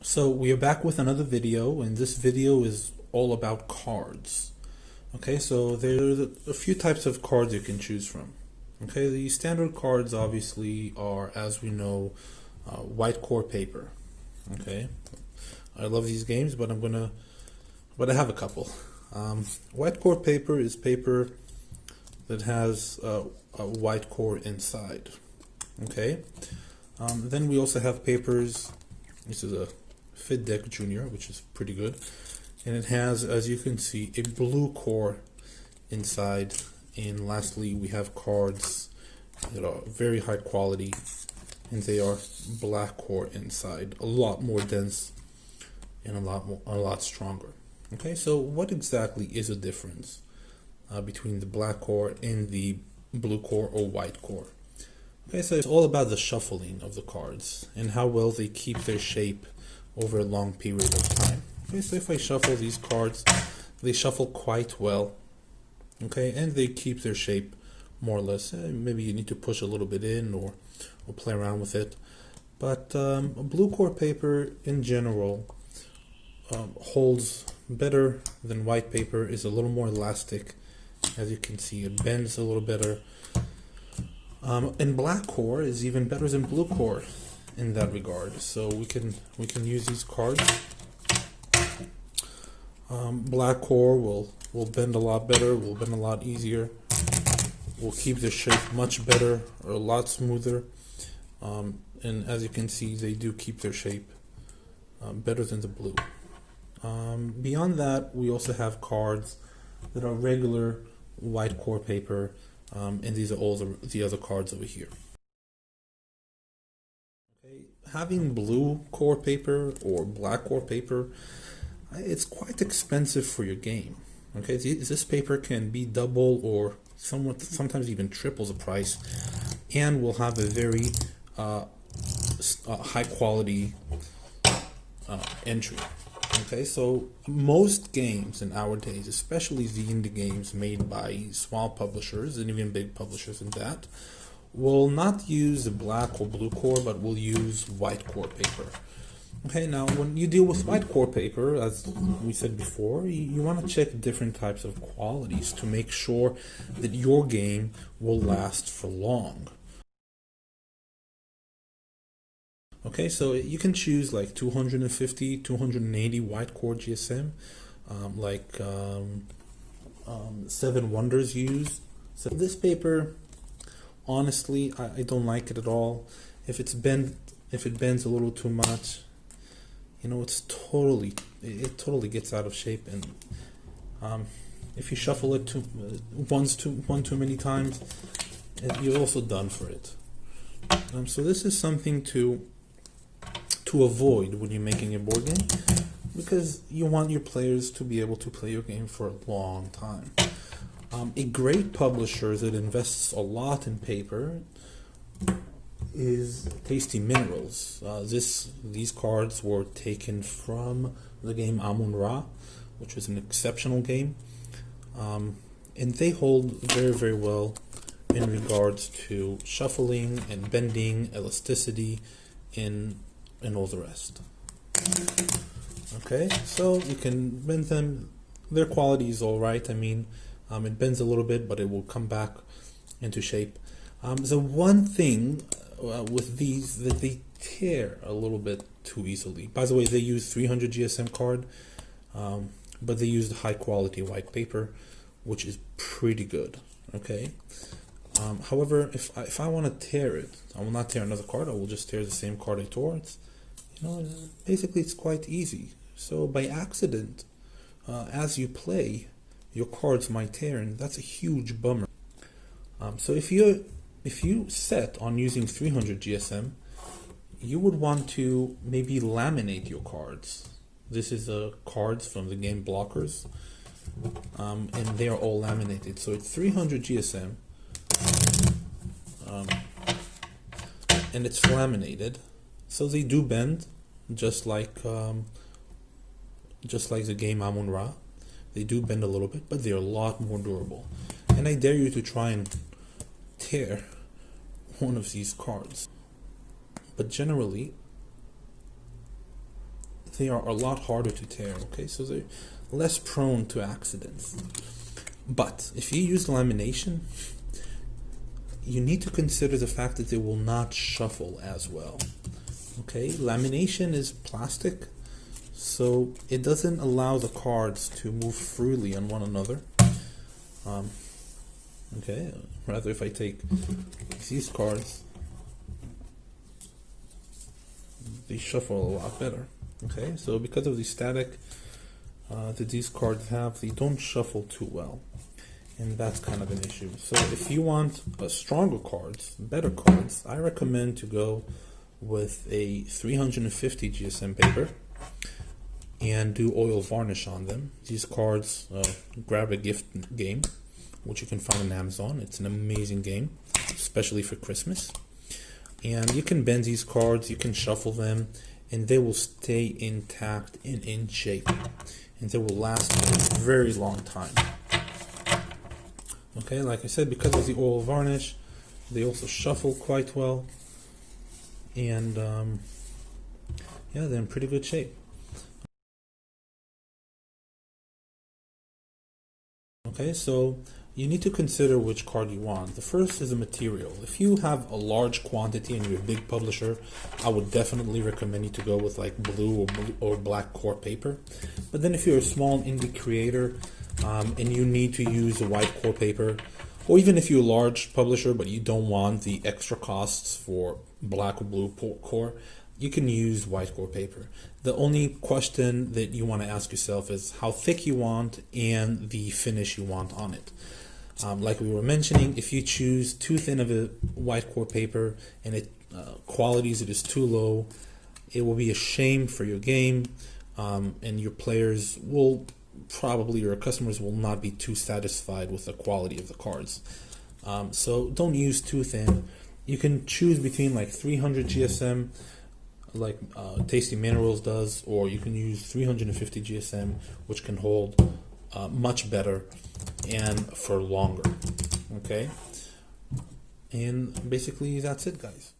So we are back with another video, and this video is all about cards. Okay, so there's a few types of cards you can choose from. Okay, the standard cards obviously are, as we know, white core paper. Okay, I love these games, but I have a couple. White core paper is paper that has a white core inside. Okay, then we also have papers. This is a Fit Deck Junior, which is pretty good, and it has, as you can see, a blue core inside. And lastly, we have cards that are very high quality, and they are black core inside, a lot more dense and a lot stronger. Okay, so what exactly is the difference between the black core and the blue core or white core? Okay, so it's all about the shuffling of the cards and how well they keep their shape over a long period of time. Okay, so if I shuffle these cards, they shuffle quite well. Okay, and they keep their shape more or less. Maybe you need to push a little bit in or play around with it. But blue core paper in general holds better than white paper, is a little more elastic. As you can see, it bends a little better. And black core is even better than blue core in that regard. So we can use these cards. Black core will bend a lot better, will bend a lot easier, will keep the shape much better or a lot smoother. And as you can see, they do keep their shape better than the blue. Beyond that, we also have cards that are regular white core paper, and these are all the other cards over here. Okay, having blue core paper or black core paper, it's quite expensive for your game. Okay, this paper can be double or sometimes even triple the price, and will have a very high quality entry. Okay, so most games in our days, especially the indie games made by small publishers and even big publishers in that, will not use the black or blue core, but will use white core paper. Okay, now when you deal with white core paper, as we said before, you want to check different types of qualities to make sure that your game will last for long. Okay, so you can choose like 250, 280 white core GSM, like Seven Wonders use. So this paper, honestly, I don't like it at all. If it bends a little too much, you know, it totally gets out of shape. And if you shuffle it one too many times, you're also done for it. So this is something to avoid when you're making a board game, because you want your players to be able to play your game for a long time. A great publisher that invests a lot in paper is Tasty Minerals. These cards were taken from the game Amun-Ra, which was an exceptional game, and they hold very, very well in regards to shuffling and bending, elasticity, and all the rest. Okay, so you can bend them. Their quality is all right. I mean, it bends a little bit, but it will come back into shape. The one thing with these, that they tear a little bit too easily. By the way, they use 300 GSM card, but they use the high quality white paper, which is pretty good. Okay. However, if I want to tear it, I will not tear another card. I will just tear the same card I tore. Basically it's quite easy. So by accident, as you play, your cards might tear, and that's a huge bummer. So if you set on using 300 GSM, you would want to maybe laminate your cards. This is cards from the game Blockers, and they are all laminated. So it's 300 GSM, and it's laminated, so they do bend, just like the game Amun-Ra. They do bend a little bit, but they're a lot more durable. And I dare you to try and tear one of these cards. But generally, they are a lot harder to tear. Okay, so they're less prone to accidents. But if you use lamination, you need to consider the fact that they will not shuffle as well. Okay, lamination is plastic, so it doesn't allow the cards to move freely on one another. Okay, rather if I take these cards, they shuffle a lot better. Okay, so because of the static that these cards have, they don't shuffle too well, and that's kind of an issue. So if you want stronger cards, better cards, I recommend to go with a 350 GSM paper and do oil varnish on them. These cards, grab a gift game, which you can find on Amazon. It's an amazing game, especially for Christmas. And you can bend these cards, you can shuffle them, and they will stay intact and in shape, and they will last a very long time. Okay, like I said, because of the oil varnish, they also shuffle quite well, and yeah, they're in pretty good shape. Okay, so you need to consider which card you want. The first is the material. If you have a large quantity and you're a big publisher, I would definitely recommend you to go with like blue or black core paper. But then if you're a small indie creator and you need to use a white core paper, or even if you're a large publisher but you don't want the extra costs for black or blue core, you can use white core paper. The only question that you want to ask yourself is how thick you want and the finish you want on it. Like we were mentioning, if you choose too thin of a white core paper and it qualities it is too low, it will be a shame for your game, and your players will probably, or customers will not be too satisfied with the quality of the cards. So don't use too thin. You can choose between like 300 GSM, like Tasty Minerals does, or you can use 350 GSM, which can hold much better and for longer. Okay, and basically that's it, guys.